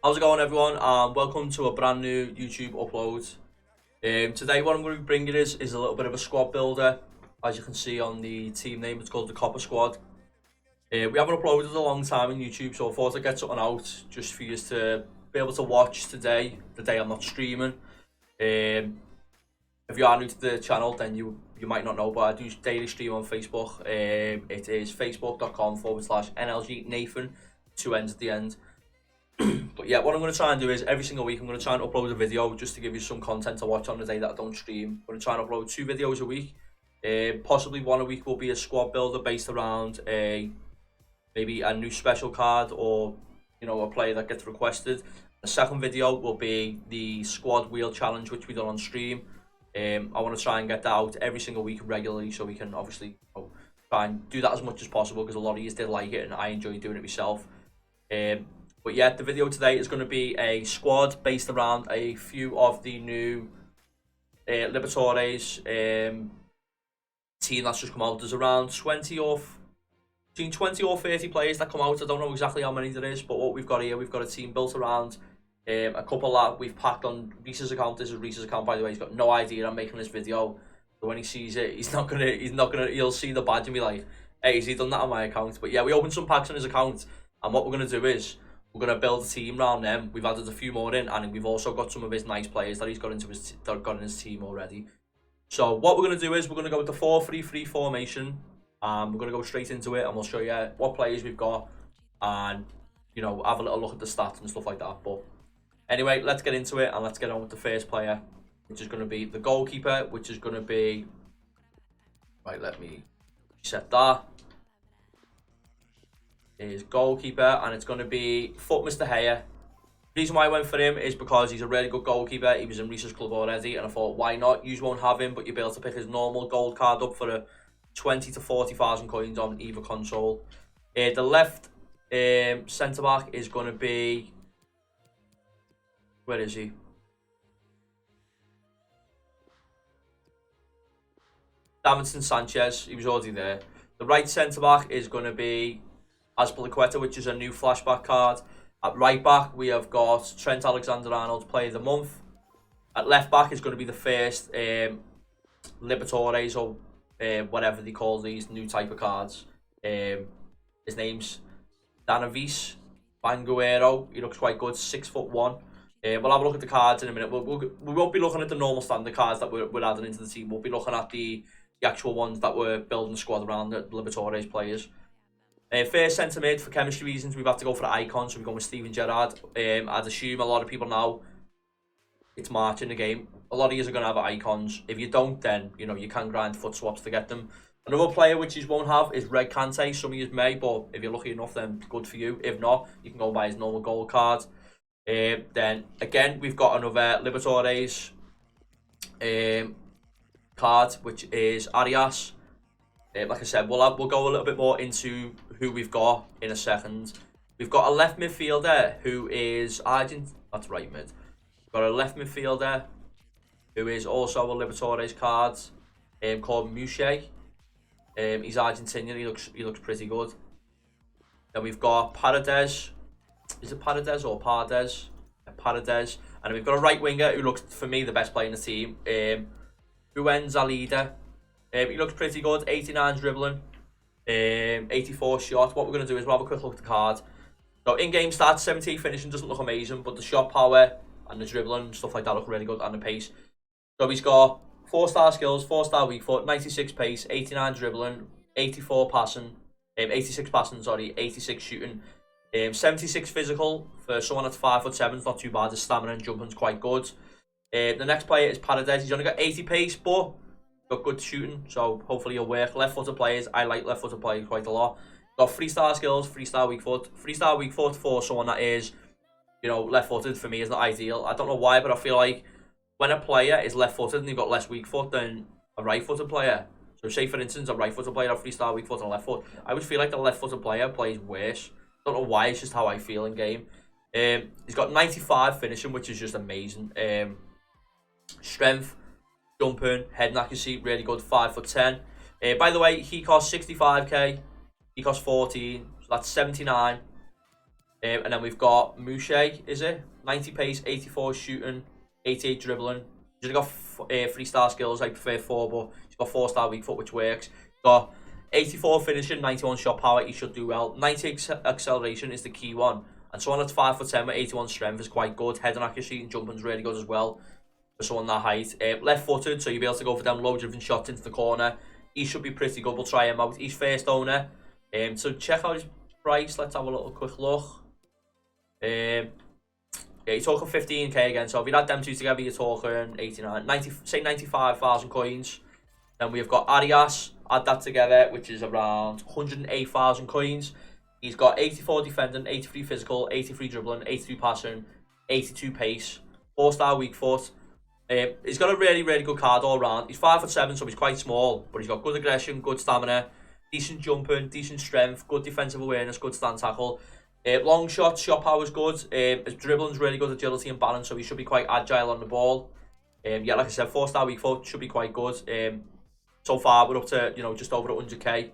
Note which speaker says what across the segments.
Speaker 1: How's it going, everyone? Welcome to a brand new YouTube upload. Today what I'm going to be bringing is a little bit of a squad builder. As you can see on the team name, it's called the Copper Squad. We haven't uploaded in a long time on YouTube, so I thought I'd get something out just for you to be able to watch today, the day I'm not streaming. If you are new to the channel, then you might not know, but I do daily stream on Facebook. It is facebook.com/NLG Nathan, 2 N's at the end. But yeah, what I'm going to try and do is every single week I'm going to try and upload a video just to give you some content to watch on the day that I don't stream. I'm going to try and upload 2 videos a week. Possibly one a week will be a squad builder based around maybe a new special card or a player that gets requested. The second video will be the squad wheel challenge, which we done on stream. I want to try and get that out every single week regularly, so we can obviously try and do that as much as possible, because a lot of you did like it and I enjoy doing it myself. But yeah, the video today is going to be a squad based around a few of the new Libertadores team that's just come out. There's around between 20 or 30 players that come out. I don't know exactly how many there is, but what we've got here, we've got a team built around a couple that we've packed on Reese's account. This is Reese's account, by the way. He's got no idea I'm making this video, so when he sees it, he'll see the badge and be like, hey, has he done that on my account? But yeah, we opened some packs on his account, and what we're going to do is we're going to build a team around them. We've added a few more in, and we've also got some of his nice players that he's got in his team already. So what we're going to do is we're going to go with the 4-3-3 formation. We're going to go straight into it, and we'll show you what players we've got, and have a little look at the stats and stuff like that. But anyway, let's get into it, and let's get on with the first player, which is going to be the goalkeeper, which is going to be, right, let me set that. Is goalkeeper, and it's going to be Foot Mr. Haya. The reason why I went for him is because he's a really good goalkeeper. He was in Reese's club already, and I thought, why not? You won't have him, but you'll be able to pick his normal gold card up for a 20 to 40,000 coins on either console. The left centre back is going to be, where is he? Davinson Sanchez. He was already there. The right centre back is going to be Azpilicueta, which is a new flashback card. At right back, we have got Trent Alexander-Arnold, player of the month. At left back is going to be the first Libertadores, or whatever they call these new type of cards. His name's Danavis Banguero. He looks quite good, 6'1". We'll have a look at the cards in a minute. We won't be looking at the normal standard cards that we're adding into the team. We'll be looking at the actual ones that we're building the squad around, the Libertadores players. First centre mid, for chemistry reasons, we've had to go for the icon, so we're going with Steven Gerrard. I'd assume a lot of people now, it's March in the game. A lot of you are going to have icons. If you don't, then you can grind foot swaps to get them. Another player which you won't have is Red Kante. Some of you may, but if you're lucky enough, then good for you. If not, you can go buy his normal gold card. Then again, we've got another Libertadores card, which is Arias. Like I said, we'll go a little bit more into who we've got in a second. We've got a left midfielder who is that's right mid. We've got a left midfielder who is also a Libertadores card, called Mouche. He's Argentinian. He looks pretty good. Then we've got Paredes. Is it Paredes or Pardes? Paredes. And then we've got a right winger who looks, for me, the best player in the team. Ruben Zalida. He looks pretty good, 89 dribbling, 84 shot. What we're going to do is we'll have a quick look at the card. So in-game stats, 17 finishing doesn't look amazing, but the shot power and the dribbling and stuff like that look really good, and the pace. So he's got 4-star skills, 4-star weak foot, 96 pace, 89 dribbling, 84 passing, 86 passing, sorry, 86 shooting, 76 physical. For someone that's 5'7", it's not too bad. His stamina and jumping's quite good. The next player is Paredes. He's only got 80 pace, but got good shooting, so hopefully he'll work. Left-footed players, I like left-footed players quite a lot. Got 3-star skills, 3-star weak foot. 3-star weak foot for someone that is, left-footed, for me is not ideal. I don't know why, but I feel like when a player is left-footed and they've got less weak foot than a right-footed player. So say, for instance, a right-footed player have 3-star weak foot and a left foot. I would feel like the left-footed player plays worse. I don't know why, it's just how I feel in game. He's got 95 finishing, which is just amazing. Strength, jumping, head accuracy, really good, 5'10". By the way, he costs 65k. He costs 14, so that's 79. And then we've got Mouche, is it? 90 pace, 84 shooting, 88 dribbling. He's only got 3-star skills. I prefer 4, but he's got 4-star weak foot, which works. He's got 84 finishing, 91 shot power. He should do well. 90 acceleration is the key one. And someone that's 5'10" with 81 strength is quite good. Head and accuracy and jumping's really good as well for someone that height. Left-footed, so you'll be able to go for them low-driven shots into the corner. He should be pretty good. We'll try him out. He's first owner. So check out his price. Let's have a little quick look. Yeah, you're talking 15k again. So if you add them two together, you're talking 89, 90, say 95,000 coins. Then we've got Arias. Add that together, which is around 108,000 coins. He's got 84 defending, 83 physical, 83 dribbling, 83 passing, 82 pace, 4-star weak foot. He's got a really good card all round. He's 5'7", so he's quite small, but he's got good aggression, good stamina, decent jumping, decent strength, good defensive awareness, good stand tackle. Long shots, shot power's good. His dribbling's really good, agility and balance, so he should be quite agile on the ball. Yeah, like I said, 4-star weak foot should be quite good. So far, we're up to just over 100k.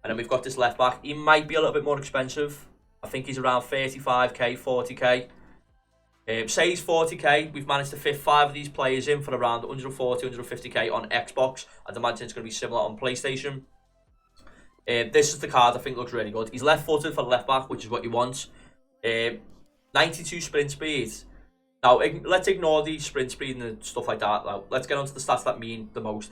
Speaker 1: And then we've got this left back. He might be a little bit more expensive. I think he's around 35k, 40k. Say he's 40k. We've managed to fit 5 of these players in for around 140, 150k on Xbox. I'd imagine it's going to be similar on PlayStation. This is the card I think looks really good. He's left-footed for the left back, which is what you want. 92 sprint speed. Now, let's ignore the sprint speed and stuff like that. Now, let's get on to the stats that mean the most.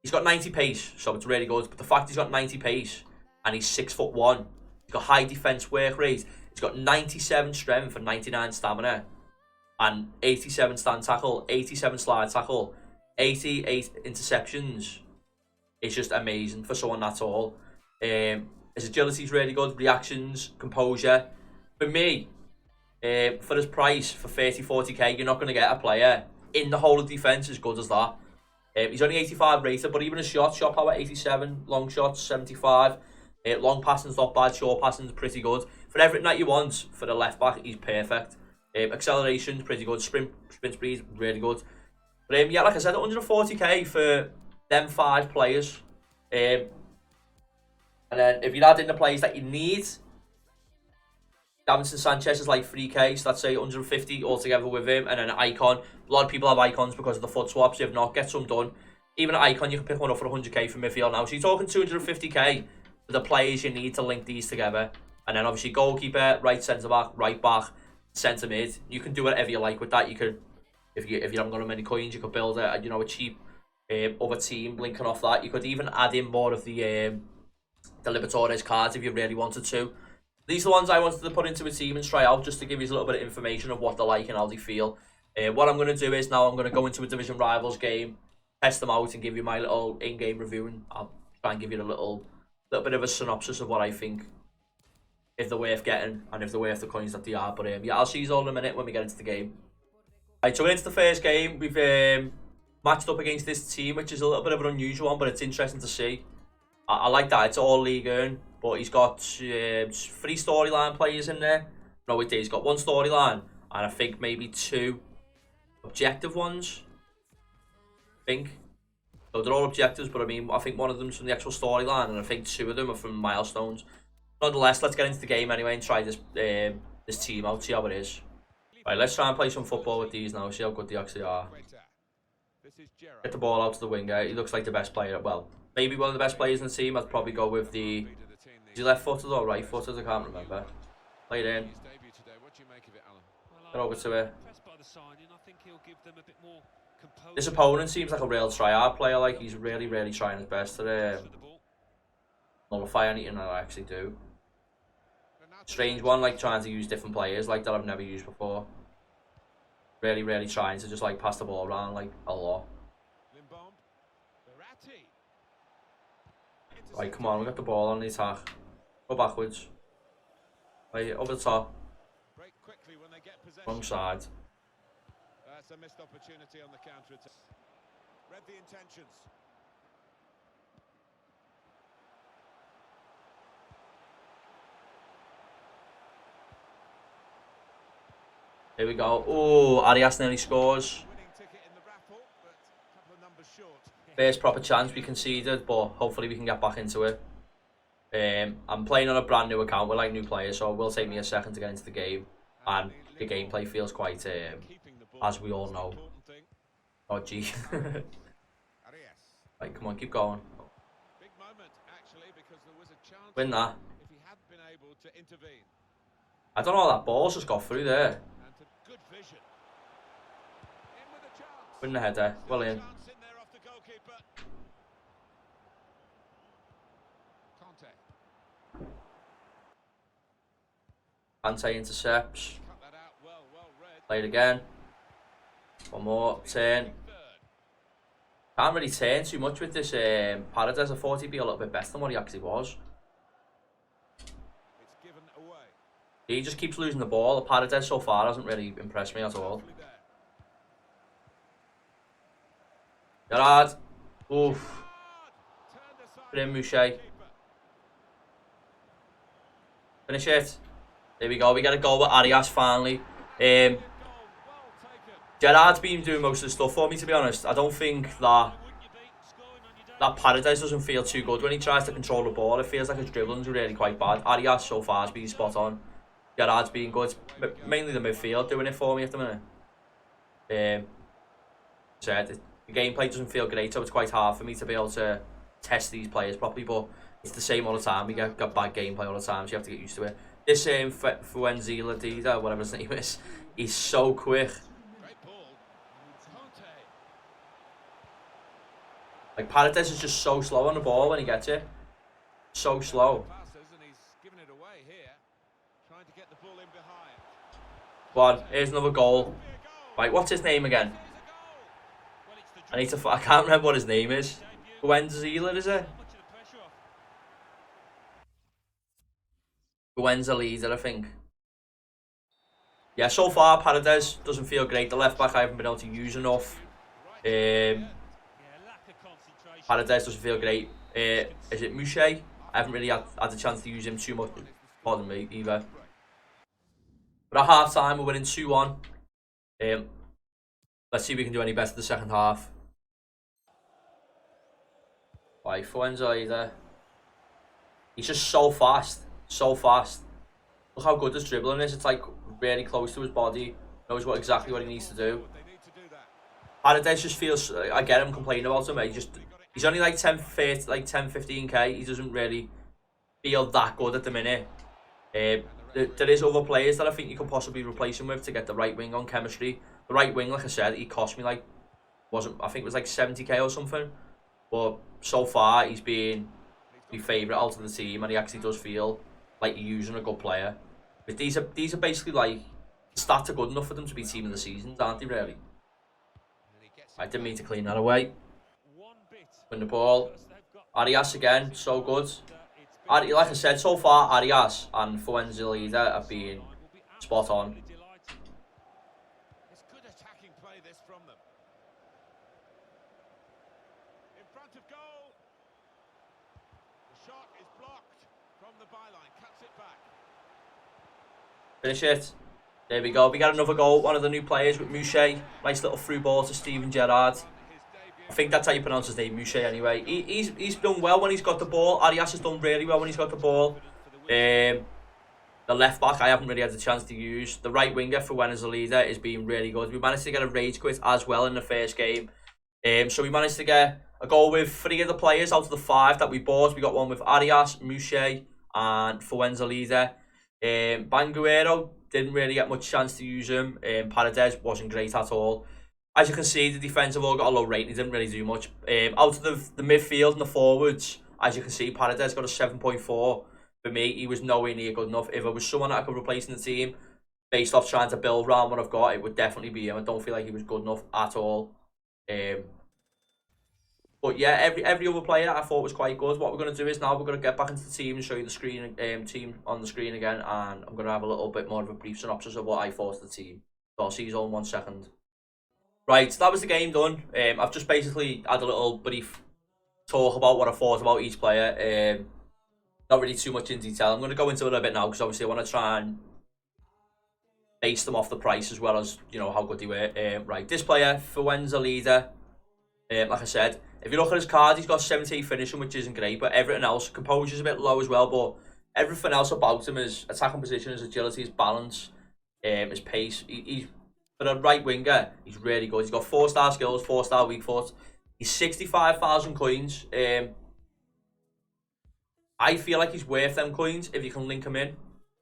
Speaker 1: He's got 90 pace, so it's really good. But the fact he's got 90 pace and he's 6'1", he's got high defense work rate. He's got 97 strength and 99 stamina, and 87 stand tackle, 87 slide tackle, 88 interceptions. It's just amazing for someone that's tall. His agility is really good. Reactions, composure. For me, for his price, for 30-40k, you're not going to get a player in the whole of defense as good as that. He's only 85 rated, but even his shot power 87, long shots 75, long passing's not bad, short passing's pretty good. For everything that you want for the left back, he's perfect. Acceleration's pretty good, sprint speed really good. But yeah, like I said, 140k for them 5 players. And then if you add in the players that you need, Davinson Sanchez is like 3k, so let's say 150 altogether with him, and then an icon. A lot of people have icons because of the foot swaps. If not, get some done. Even an icon, you can pick one up for 100k from midfield now. So you're talking 250k for the players you need to link these together. And then obviously goalkeeper, right centre back, right back, centre mid. You can do whatever you like with that. You could, if you haven't got many coins, you could build a a cheap other team linking off that. You could even add in more of the Libertadores cards if you really wanted to. These are the ones I wanted to put into a team and try out, just to give you a little bit of information of what they're like and how they feel. What I'm going to do is now I'm going to go into a Division Rivals game, test them out and give you my little in-game review, and I'll try and give you a little bit of a synopsis of what I think, if they're worth getting and if they're worth the coins that they are. But yeah, I'll see you all in a minute when we get into the game. Right, so into the first game, we've matched up against this team, which is a little bit of an unusual one, but it's interesting to see. I like that. It's all League Earn, but he's got 3 storyline players in there. No, wait, he's got 1 storyline, and I think maybe 2 objective ones. I think. So they're all objectives, but I think one of them's from the actual storyline, and I think 2 of them are from milestones. Nonetheless, let's get into the game anyway and try this this team out, see how it is. Right, let's try and play some football with these now, see how good they actually are. Get the ball out to the winger. He looks like the best player. Well, maybe one of the best players in the team. I'd probably go with the... Is he left-footed or right-footed? I can't remember. Play it in. Get over to it. This opponent seems like a real try-hard player. Like, he's really trying his best to nullify anything that I actually do. Strange one, like trying to use different players like that I've never used before. Really trying to just like pass the ball around like a lot. Right, come on, we got the ball on the attack. Go backwards. Right, over the top. Wrong side.
Speaker 2: That's a missed opportunity on the counter attack. Read the intentions.
Speaker 1: Here we go. Oh, Arias nearly scores. First proper chance we conceded, but hopefully we can get back into it. I'm playing on a brand new account with like new players, so it will take me a second to get into the game, and the gameplay feels quite, as we all know, dodgy. Right, come on, keep going. Win that. I don't know how that ball's just got through there. Win the header, well in. Ante intercepts. Play it again. One more turn. Can't really turn too much with this Paradise. I thought he'd be a little bit better than what he actually was. He just keeps losing the ball. The Paradise so far hasn't really impressed me at all. Gerrard. Oof. Put in Mouche. Finish it. There we go. We get a goal with Arias finally. Gerrard's been doing most of the stuff for me, to be honest. I don't think that Paradise doesn't feel too good when he tries to control the ball. It feels like his dribbling's really quite bad. Arias so far has been spot on. Gerrard's been good. Mainly the midfield doing it for me at the minute. The gameplay doesn't feel great, so it's quite hard for me to be able to test these players properly, but it's the same all the time. We get bad gameplay all the time, so you have to get used to it. This hrwGO, whatever his name is, he's so quick. Like, Paradise is just so slow on the ball when he gets it. So slow. Go on, here's another goal. Right, what's his name again? I can't remember what his name is. hrwGO, is it? hrwGO, I think. Yeah, so far Paradise doesn't feel great. The left back I haven't been able to use enough. Paradise doesn't feel great. Is it Mouche? I haven't really had a chance to use him too much. Pardon me, either. But at half time, we're winning 2-1. Let's see if we can do any better the second half. Right, hrwGO. He's just so fast. So fast. Look how good his dribbling is. It's like really close to his body. Knows exactly what he needs to do. Paradise just feels, I get him complaining about him. He's only like 10-15k. He doesn't really feel that good at the minute. There is other players that I think you could possibly replace him with to get the right wing on chemistry. The right wing, like I said, he cost me like, I think it was like 70k or something. But so far, he's been my favourite out of the team, and he actually does feel like you're using a good player. But these are basically like, stats are good enough for them to be team of the season, aren't they, really? I didn't mean to clean that away. Win the ball. Arias again, so good. Like I said, so far, Arias and hrwGO have been spot on.
Speaker 2: It's good attacking play this from them. In front of goal. The shot is blocked from the byline. Cuts it back.
Speaker 1: Finish it. There we go. We got another goal. One of the new players with Mouche. Nice little through ball to Steven Gerrard. I think that's how you pronounce his name, Mouche, anyway. He's done well when he's got the ball. Arias has done really well when he's got the ball. The left back I haven't really had the chance to use. The right winger for hrwGO is being really good. We managed to get a rage quit as well in the first game. So we managed to get a goal with 3 of the players out of the 5 that we bought. We got one with Arias, Mouche, and hrwGO. Banguero didn't really get much chance to use him. Paradise wasn't great at all. As you can see, the defence have all got a low rating. He didn't really do much. Out of the midfield and the forwards, as you can see, Paradise got a 7.4. For me, he was nowhere near good enough. If it was someone that I could replace in the team, based off trying to build around what I've got, it would definitely be him. I don't feel like he was good enough at all. But yeah, every other player I thought was quite good. What we're going to do is now we're going to get back into the team and show you the screen, team on the screen again, and I'm going to have a little bit more of a brief synopsis of what I thought of the team. So I'll see you all in 1 second. Right, so that was the game done. I've just basically had a little brief talk about what I thought about each player. Not really too much in detail. I'm going to go into it a little bit now because obviously I want to try and base them off the price as well as, you know, how good they were. Right, this player, hrwGO, Like I said, if you look at his card, he's got 78 finishing, which isn't great, but everything else, composure's a bit low as well, but everything else about him, his attacking position, his agility, his balance, his pace, he's for a right winger, he's really good. He's got 4-star skills, 4-star weak foot. He's 65,000 coins. I feel like he's worth them coins if you can link him in,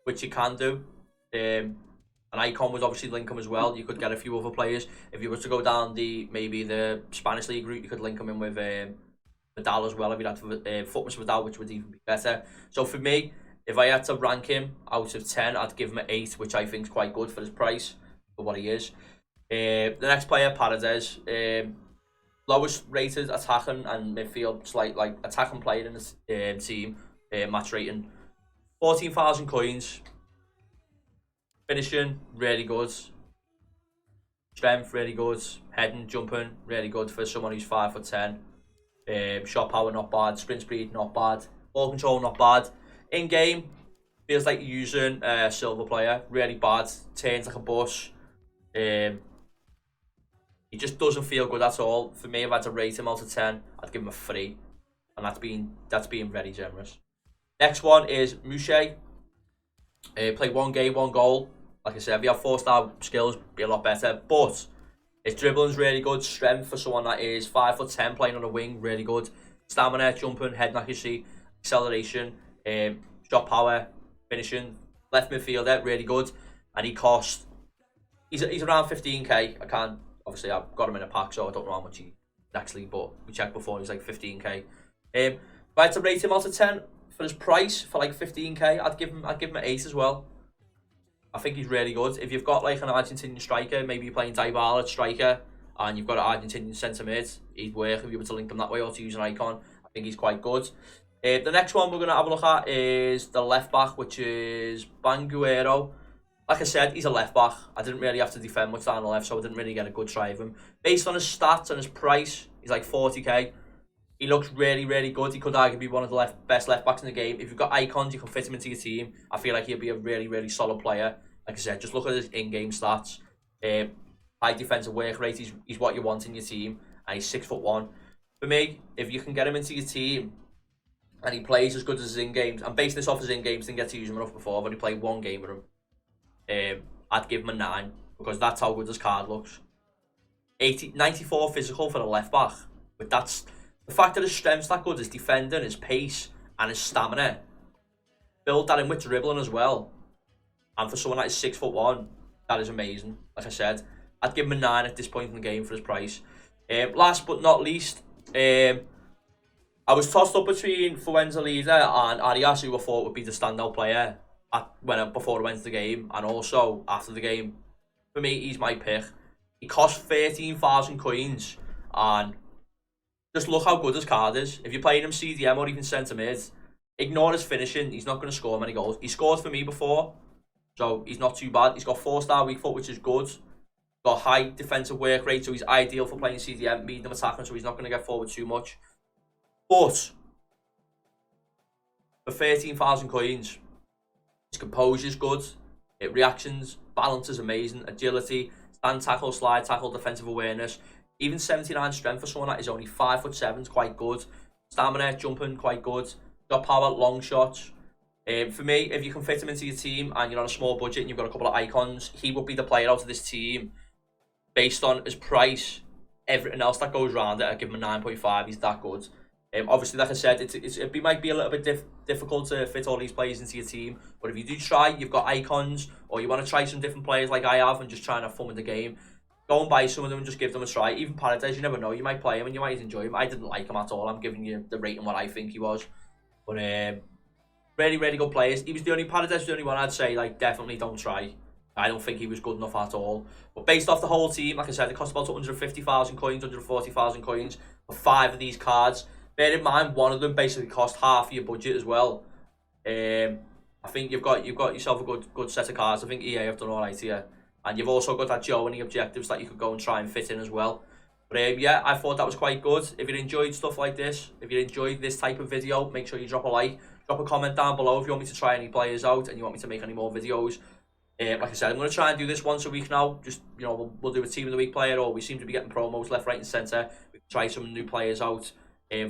Speaker 1: which you can do. An icon would obviously link him as well. You could get a few other players. If you were to go down maybe the Spanish League route, you could link him in with Vidal as well if you had Footmas Vidal, which would even be better. So for me, if I had to rank him out of 10, I'd give him an 8, which I think is quite good for his price, for what he is. The next player, Paredes, lowest rated attacking and midfield, like attacking player in the team, match rating, 14,000 coins. Finishing, really good. Strength, really good. Heading, jumping, really good for someone who's 5'10". Shot power, not bad. Sprint speed, not bad. Ball control, not bad. In game, feels like you're using a silver player. Really bad. Turns like a bus. He just doesn't feel good at all. For me, if I had to rate him out of 10, I'd give him a 3. And that's being very generous. Next one is Mouche. Played 1 game, 1 goal. Like I said, if you have 4-star skills, be a lot better. But his dribbling's really good. Strength for someone that is 5'10", playing on a wing, really good. Stamina, jumping, head accuracy, acceleration, shot power, finishing. Left midfielder, really good. And he cost. He's around 15k. Obviously I've got him in a pack, so I don't know how much he actually. But we checked before, he's like 15k. If I had to rate him out of 10 for his price, for like 15k, I'd give him an 8 as well. I think he's really good. If you've got like an Argentinian striker, maybe you're playing Dybala at striker, and you've got an Argentinian centre mid, he'd work if you were to link them that way or to use an icon. I think he's quite good. The next one we're going to have a look at is the left back, which is Banguero. Like I said, he's a left back. I didn't really have to defend much down the left, so I didn't really get a good try of him. Based on his stats and his price, he's like 40k. He looks really, really good. He could arguably be one of the best left backs in the game. If you've got icons, you can fit him into your team. I feel like he'll be a really, really solid player. Like I said, just look at his in-game stats. High defensive work rate. He's what you want in your team. And he's 6'1". For me, if you can get him into your team and he plays as good as his in-games, I'm basing this off his in-games, didn't get to use him enough before. I've only played 1 game with him. I'd give him a 9 because that's how good his card looks. 94 physical for the left back. But that's the fact that his strength's that good, his defending, his pace, and his stamina. Build that in with dribbling as well. And for someone that is 6'1", that is amazing. Like I said, I'd give him a 9 at this point in the game for his price. Last but not least, I was tossed up between Fuenzalida and Arias, who I thought would be the standout player before I went to the game, and also after the game. For me, he's my pick. He costs 13,000 coins, and just look how good his card is. If you're playing him CDM or even centre mid, ignore his finishing. He's not going to score many goals. He scored for me before, so he's not too bad. He's got 4-star weak foot, which is good. Got high defensive work rate, so he's ideal for playing CDM, medium attacking, so he's not going to get forward too much. But for 13,000 coins, his composure is good. Reactions, balance is amazing. Agility, stand tackle, slide tackle, defensive awareness. Even 79 strength for someone that is only 5'7" is quite good. Stamina, jumping, quite good. Got power, long shots. For me, if you can fit him into your team and you're on a small budget and you've got a couple of icons, he would be the player out of this team. Based on his price, everything else that goes around it, I give him a 9.5. He's that good. Obviously, like I said, it might be a little bit difficult to fit all these players into your team. But if you do try, you've got icons, or you want to try some different players like I have and just try and have fun with the game, go and buy some of them and just give them a try. Even Paredes, you never know. You might play him and you might enjoy him. I didn't like him at all. I'm giving you the rating what I think he was. But really, really good players. Paredes was the only one I'd say, like, definitely don't try. I don't think he was good enough at all. But based off the whole team, like I said, it cost about 150,000 coins, 140,000 coins for 5 of these cards. Bear in mind, one of them basically cost half of your budget as well. I think you've got yourself a good set of cards. I think EA have done all right here. And you've also got that Joe and the objectives that you could go and try and fit in as well. But yeah, I thought that was quite good. If you enjoyed stuff like this, if you enjoyed this type of video, make sure you drop a like. Drop a comment down below if you want me to try any players out and you want me to make any more videos. Like I said, I'm going to try and do this once a week now. Just, we'll do a team of the week player, or we seem to be getting promos left, right and centre. We can try some new players out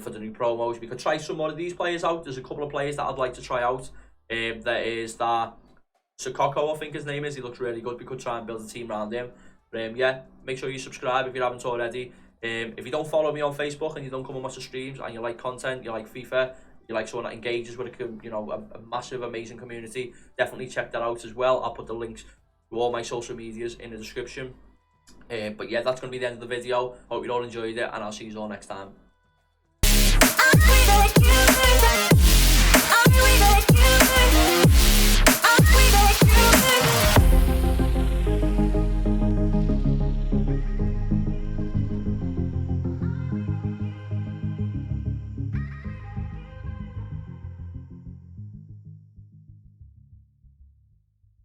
Speaker 1: for the new promos. We could try some more of these players out. There's a couple of players that I'd like to try out. There is that Sakoko, I think his name is. He looks really good. We could try and build a team around him. Yeah, make sure you subscribe if you haven't already. If you don't follow me on Facebook and you don't come and watch the streams and you like content, you like FIFA, you like someone that engages with a massive, amazing community, definitely check that out as well. I'll put the links to all my social medias in the description. But yeah, that's going to be the end of the video. Hope you all enjoyed it, and I'll see you all next time.